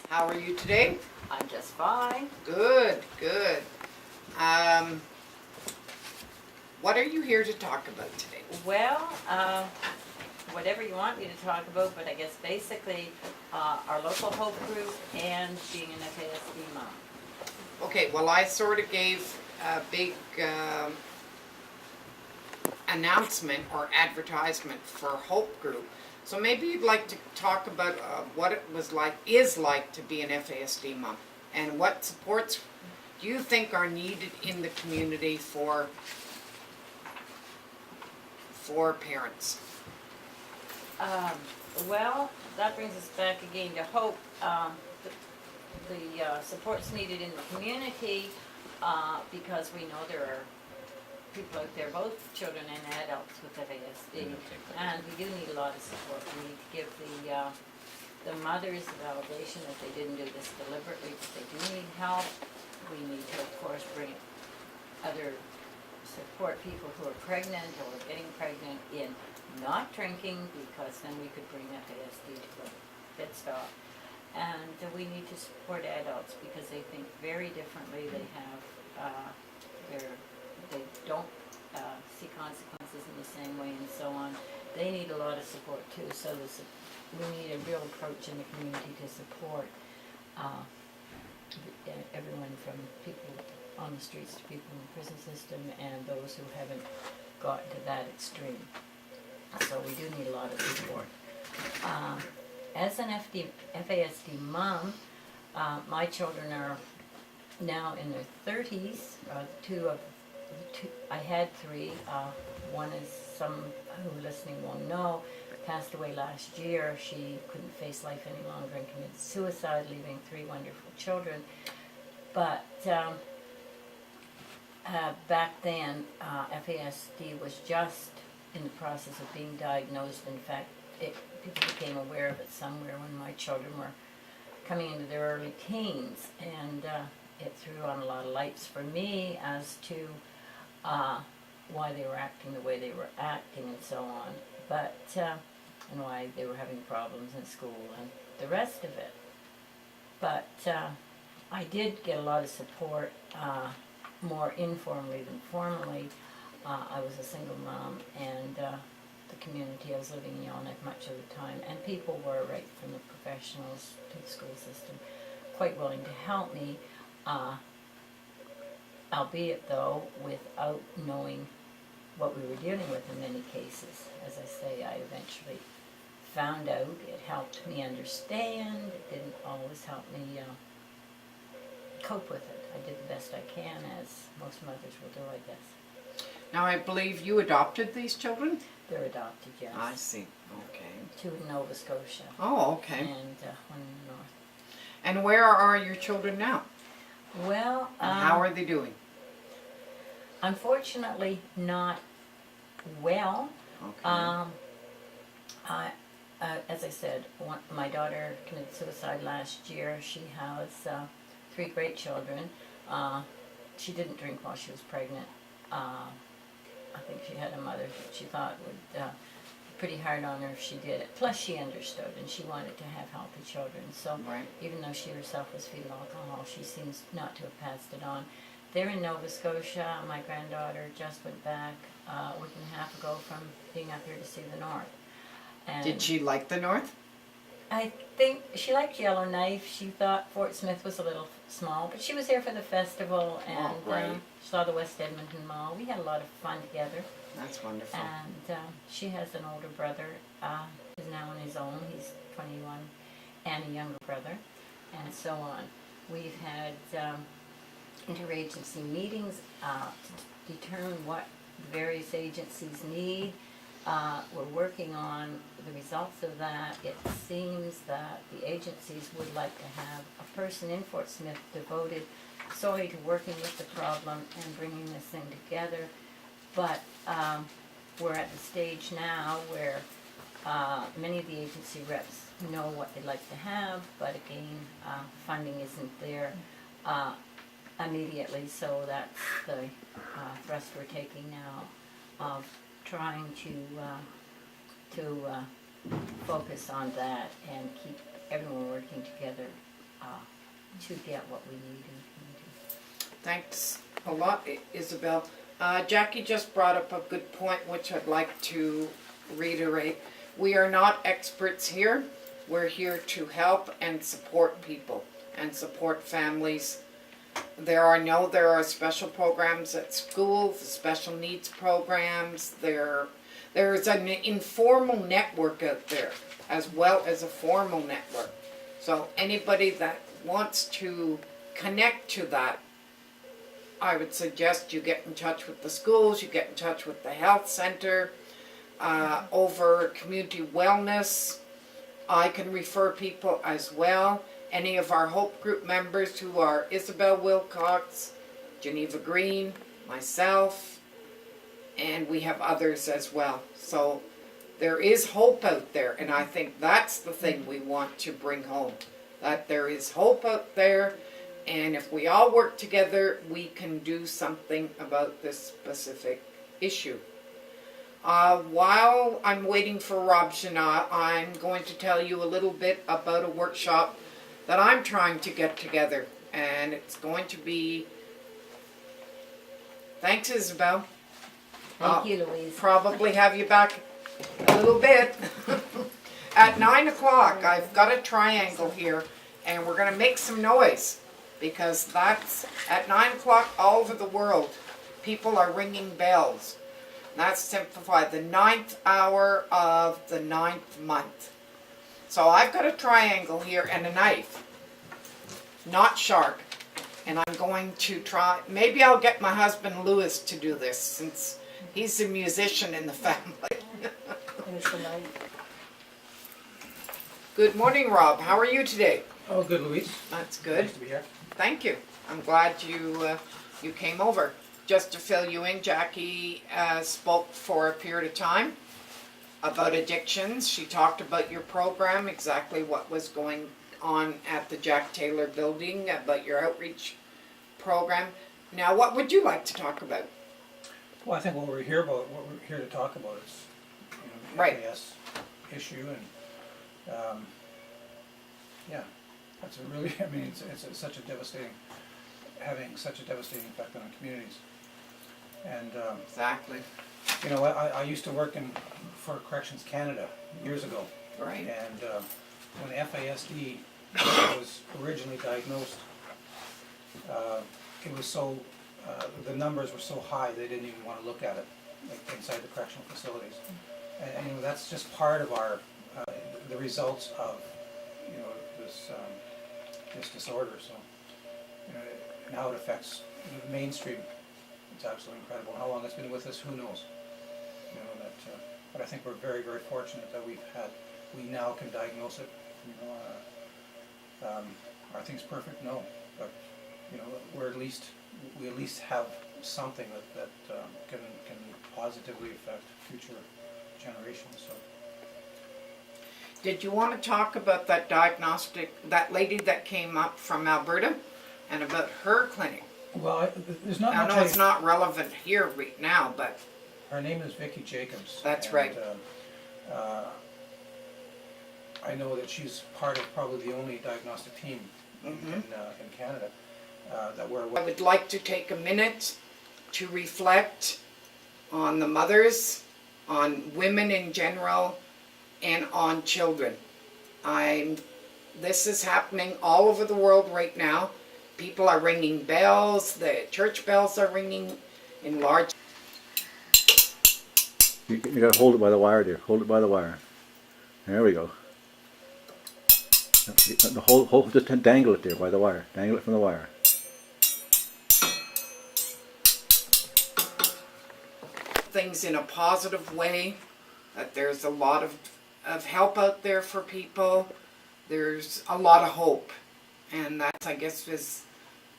How are you today? I'm just fine. Good, good. What are you here to talk about today? Well, whatever you want me to talk about, but I guess basically our local Hope group and being an FASD mom. Okay, well, I sort of gave a big announcement or advertisement for Hope Group. So maybe you'd like to talk about what it is like to be an FASD mom, and what supports do you think are needed in the community for parents? Well, that brings us back again to Hope. The support's needed in the community because we know there are people out there, both children and adults with FASD, and we do need a lot of support. We need to give the mothers the validation that they didn't do this deliberately, but they do need help. We need to, of course, bring other support people who are pregnant or getting pregnant in not drinking, because then we could bring FASD to a pit stop. And we need to support adults because they think very differently. They have they don't see consequences in the same way, and so on. They need a lot of support too. So we need a real approach in the community to support everyone, from people on the streets to people in the prison system and those who haven't gotten to that extreme. So we do need a lot of support. As an FASD mom, my children are now in their 30s. I had three. One, is some who listening won't know, passed away last year. She couldn't face life any longer and committed suicide, leaving three wonderful children. But back then, FASD was just in the process of being diagnosed. In fact, people became aware of it somewhere when my children were coming into their early teens, and it threw on a lot of lights for me as to why they were acting the way they were acting and so on, but and why they were having problems in school and the rest of it. But I did get a lot of support, more informally than formally. I was a single mom, and the community I was living in Yellowknife much of the time, and people were, right from the professionals to the school system, quite willing to help me, albeit though without knowing what we were dealing with in many cases. As I say, I eventually found out. It helped me understand. It didn't always help me cope with it. I did the best I can, as most mothers will do, I guess. Now, I believe you adopted these children? They're adopted, yes. I see. Okay. Two in Nova Scotia. Oh, okay. And one in the north. And where are your children now? Well, and how are they doing? Unfortunately, not well. Okay. As I said, my daughter committed suicide last year. She has three great children. She didn't drink while she was pregnant. I think she had a mother that she thought would be pretty hard on her if she did it. Plus, she understood, and she wanted to have healthy children. So right. Even though she herself was fetal alcohol, she seems not to have passed it on. They're in Nova Scotia. My granddaughter just went back a week and a half ago from being up here to see the North. And did she like the North? I think she liked Yellowknife. She thought Fort Smith was a little small, but she was here for the festival and saw the West Edmonton Mall. We had a lot of fun together. That's wonderful. And she has an older brother who's now on his own. He's 21, and a younger brother, and so on. We've had interagency meetings to determine what the various agencies need. We're working on the results of that. It seems that the agencies would like to have a person in Fort Smith devoted solely to working with the problem and bringing this thing together. But we're at the stage now where many of the agency reps know what they'd like to have, but again, funding isn't there immediately, so that's the thrust we're taking now of trying to focus on that and keep everyone working together to get what we need in the community. Thanks a lot, Isabel. Jackie just brought up a good point, which I'd like to reiterate. We are not experts here. We're here to help and support people and support families. There are special programs at schools, special needs programs. There's an informal network out there as well as a formal network. So anybody that wants to connect to that, I would suggest you get in touch with the schools, you get in touch with the health center, over community wellness. I can refer people as well. Any of our Hope Group members who are Isabel Wilcox, Geneva Green, myself, and we have others as well. So there is hope out there, and I think that's the thing we want to bring home, that there is hope out there, and if we all work together, we can do something about this specific issue. While I'm waiting for Rob Shana, I'm going to tell you a little bit about a workshop that I'm trying to get together, and it's going to be, thanks Isabel. Thank you, Louise. Probably have you back a little bit. At 9 o'clock, I've got a triangle here, and we're going to make some noise, because that's, at 9 o'clock all over the world, people are ringing bells. That's simplified, the 9th hour of the 9th month. So I've got a triangle here and a knife, not sharp, and I'm going to try, maybe I'll get my husband Louis to do this, since he's a musician in the family. Good morning, Rob. How are you today? Oh, good, Louise. That's good. Nice to be here. Thank you. I'm glad you came over. Just to fill you in, Jackie spoke for a period of time about addictions. She talked about your program, exactly what was going on at the Jack Taylor building, about your outreach program. Now, what would you like to talk about? Well, I think what we're here to talk about is, the Right. FAS issue, and yeah, that's a really, I mean, it's such a devastating, having such a devastating effect on our communities. And Exactly. I used to work for Corrections Canada years ago. Right. And when FASD was originally diagnosed, it was so, the numbers were so high they didn't even want to look at it, like inside the correctional facilities. And that's just part of our, the results of, this disorder. So, and how it affects the mainstream. It's absolutely incredible. How long it's been with us, who knows? But I think we're very, very fortunate that we now can diagnose it. Are things perfect? No, but we at least have something that can positively affect future generations. So. Did you want to talk about that that lady that came up from Alberta, and about her clinic? Well, there's not I much. know it's not relevant here right now, but Her name is Vicki Jacobs. That's right. I know that she's part of probably the only diagnostic team in Canada that we're. I would like to take a minute to reflect on the mothers, on women in general, and on children. This is happening all over the world right now. People are ringing bells, the church bells are ringing in large. You gotta hold it by the wire, dear. Hold it by the wire. There we go. Just dangle it there by the wire. Dangle it from the wire. Things in a positive way, that there's a lot of help out there for people. There's a lot of hope. And that's, I guess, is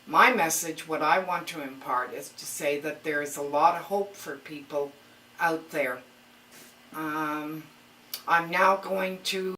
my message. What I want to impart is to say that there is a lot of hope for people out there. I'm now going to